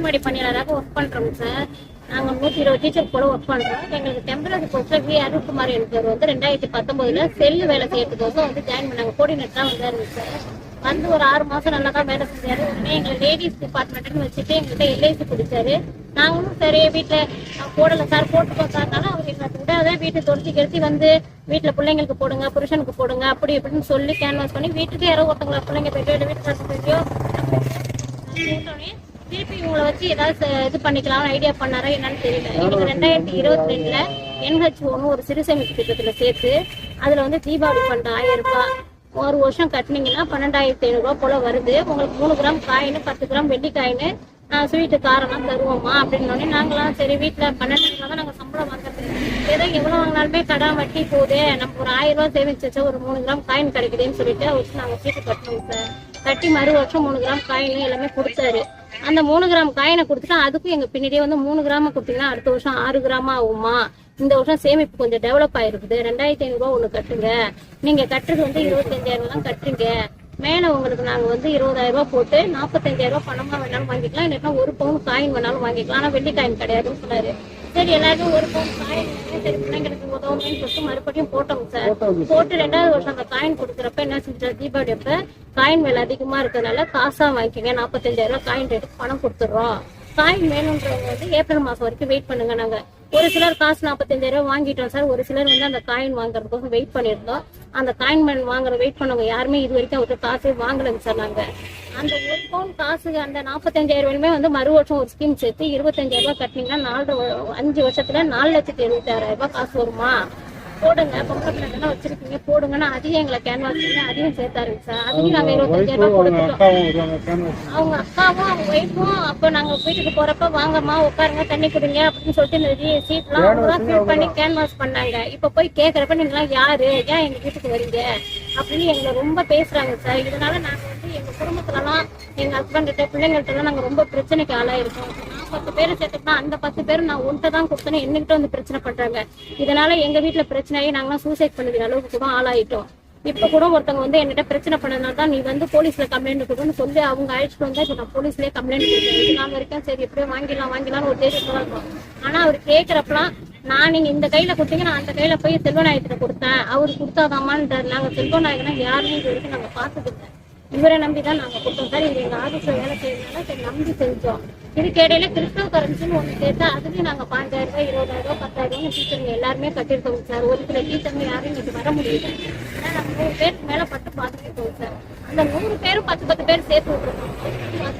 தொடர்மொழி பணியாளராக ஒர்க் பண்றோம் சார். நாங்க 120 டீச்சர் கூட ஒர்க் பண்றோம். எங்களுக்கு டெம்பரரி போஸ்ட்ல வி அருள்குமார் என்பவர் வந்து 2019 செல்லு வேலை செய்யறதுக்கோசம் வந்து ஜாயின் பண்ணாங்க. கோஆர்டினேட்டரா வந்தாரு சார். வந்து ஒரு 6 மாசம் நல்லா தான் வேலை செஞ்சாரு. உடனே எங்களை லேடிஸ் டிபார்ட்மெண்ட்னு வச்சுட்டு எங்கள்கிட்ட எல்ஐசி பிடிச்சாரு. நாங்களும் சரி வீட்டுல போடல சார், போட்டு பார்த்தாலும் அவர் எங்களுக்கு விடாத வீட்டை தொடுத்தி வந்து வீட்டுல பிள்ளைங்களுக்கு போடுங்க, புருஷனுக்கு போடுங்க, அப்படி இப்படின்னு சொல்லி கேன்வாஸ் பண்ணி வீட்டுக்கு யாரோ ஒருத்தவங்களை பிள்ளைங்க போயிட்டு வீட்டுக்கு போயிட்டோ திருப்பி இவங்களை வச்சு ஏதாவது இது பண்ணிக்கலாம் ஐடியா பண்ணாரா என்னன்னு தெரியல. எங்களுக்கு 2022 NH1 ஒரு சிறு சேமிப்பு திட்டத்துல சேர்த்து அதுல வந்து தீபாவளி ஃபண்ட் 1000 ரூபாய் ஒரு வருஷம் கட்டினீங்கன்னா 12,500 ரூபாய் போல வருது. உங்களுக்கு 3 கிராம் காயின் 10 கிராம் வெள்ளி காயின் ஸ்வீட்டு காரெல்லாம் தருவோமா அப்படின்னு நாங்களாம் சரி வீட்டுல 12 தான் நாங்க சம்பளம் வாங்குறது, ஏதோ எவ்வளவு வாங்கினாலுமே கடை வட்டி போகுது, நம்ம ஒரு 1000 ரூபாய் சேமிச்சு வச்சா ஒரு 3 கிராம் காயின் கிடைக்குதுன்னு சொல்லிட்டு வச்சு நாங்க சீட்டு கட்டணும் சார். கட்டி மறு வருஷம் 3 கிராம் காயின் எல்லாமே கொடுத்தாரு. அந்த 3 கிராம் காயினை கொடுத்துட்டா அதுக்கும் எங்க பின்னாடியே வந்து 3 கிராம கொடுத்தீங்கன்னா அடுத்த வருஷம் 6 கிராமா ஆகுமா, இந்த வருஷம் சேமிப்பு கொஞ்சம் டெவலப் ஆயிருக்குது, 2500 ரூபாய் ஒண்ணு கட்டுங்க, நீங்க கட்டுறது வந்து 25,000 தான் கட்டுறீங்க, மேல உங்களுக்கு நாங்க வந்து 20,000 ரூபாய் போட்டு 45,000 ரூபாய் பணமா வேணாலும் வாங்கிக்கலாம், இல்லைன்னா 1 பவுன் காயின் வேணாலும் வாங்கிக்கலாம், ஆனா வெள்ளி காயின் கிடையாதுன்னு சொன்னாரு. சரி எல்லாருக்கும் 1 பவுன் காயின் சரி பிள்ளைங்களுக்கு உதவுன்னு சொல்லிட்டு மறுபடியும் போட்டோம் சார். போட்டு 2வது வருஷம் அந்த காயின் கொடுக்குறப்ப என்ன செஞ்சா தீபாவளி அப்ப காயின் விலை அதிகமா இருக்கிறதுனால காசா வாங்கிக்கங்க, 45,000 ரூபாய் காயின் ரேட்டுக்கு பணம் கொடுத்துடுறோம், காயின் வேணும்ன்றவங்க வந்து ஏப்ரல் மாசம் வரைக்கும் வெயிட் பண்ணுங்க. நாங்க ஒரு சிலர் காசு 45,000 ரூபாய் வாங்கிட்டோம் சார், ஒரு சிலர் வந்து அந்த காயின் வாங்குறதுக்கோசம் வெயிட் பண்ணியிருந்தோம். அந்த காயின் வாங்குற வெயிட் பண்ணவங்க யாருமே இது வரைக்கும் அவருக்கு காசே வாங்கலைங்க சார். நாங்க அந்த 1 பவுன் காசு அந்த 45,000 ரூபாயுமே வந்து மறு வருஷம் ஒரு ஸ்கீம் சேர்த்து 25,000 ரூபாய் கட்டினீங்கன்னா 5 வருஷத்துல 4,76,000 ரூபாய் காசு வருமா, போடுங்க பொம்பளை பிள்ளைங்க வச்சிருக்கீங்க போடுங்கன்னா அதையும் எங்களை கேன்வாஸ் பண்ணி அதையும் சேர்த்தாருங்க சார். அதையும் நாங்க 25,000 ரூபாய் கொடுத்துட்டோம். அவங்க அக்காவும் அவங்க ஒய்ஃபும் அப்ப நாங்க வீட்டுக்கு போறப்ப வாங்கம்மா உட்காருங்க தண்ணி குடிங்க அப்படின்னு சொல்லிட்டு நிறைய சீட் எல்லாம் ஃபில் பண்ணி கேன்வாஸ் பண்ணாங்க. இப்ப போய் கேக்குறப்ப நீங்க எல்லாம் யாரு, ஏன் எங்க வீட்டுக்கு வரீங்க அப்படின்னு எங்களை ரொம்ப பேசுறாங்க சார். இதனால நாங்க வந்து எங்க குடும்பத்துல எல்லாம் எங்க ஹஸ்பண்ட் பிள்ளைங்கள்ட்ட எல்லாம் நாங்க ரொம்ப பிரச்சனைக்கு ஆளாயிருக்கோம். நான் 10 பேரை சேர்த்துட்டா அந்த 10 பேரும் நான் ஒன்றை தான் கொடுத்தேன்னு என்கிட்ட வந்து பிரச்சனை பண்றாங்க. இதனால எங்க வீட்டுல பிரச்சனையே நாங்களாம் சூசைட் பண்ணுற அளவுக்கு கூட ஆளாயிட்டோம். இப்ப கூட ஒருத்தவங்க வந்து என்கிட்ட பிரச்சனை பண்ணதுனால தான் நீ வந்து போலீஸ்ல கம்ப்ளைண்ட் கொடுன்னு சொல்லி அவங்க அழைச்சிட்டு வந்தா இப்ப நான் போலீஸ்லயே கம்ப்ளைண்ட் கொடுத்தேன். நாங்க இருக்கேன் சரி எப்படியும் வாங்கிடலாம்னு ஒரு தேர்தல் இருக்கும். ஆனா அவர் கேட்கறப்பலாம் நான் நீங்க இந்த கையில கொடுத்தீங்க நான் அந்த கையில போய் செல்வநாயகத்துல கொடுத்தேன், அவரு கொடுத்தாதாமான்றாரு. நாங்க செல்வநாயகனா யாருன்னு இது வரைக்கும் நாங்க பாத்துக்கிட்டேன், இவரை நம்பிதான் நாங்க கொடுத்தோம் சார். இது எங்க ஆபீஸ்ல வேலை செய்யறதுனால சரி நம்பி செஞ்சோம். இதுக்கு இடையில கிறிஸ்டோ கரன்சின்னு ஒண்ணு சேர்த்தா அதுலயும் நாங்க 5,000 ரூபாய் 20,000 ரூபாய் 10,000 டீச்சருங்க எல்லாருமே கட்டிருக்கோங்க சார். ஒரு சில டீச்சருங்க யாரும் இன்னைக்கு வர முடியல. ஏன்னா நாங்க 100 பேருக்கு மேல பட்டு பாத்துக்கிட்டோம் சார். அந்த 100 பேரும் 10 பேர் சேர்த்து விட்டுருக்கோம்.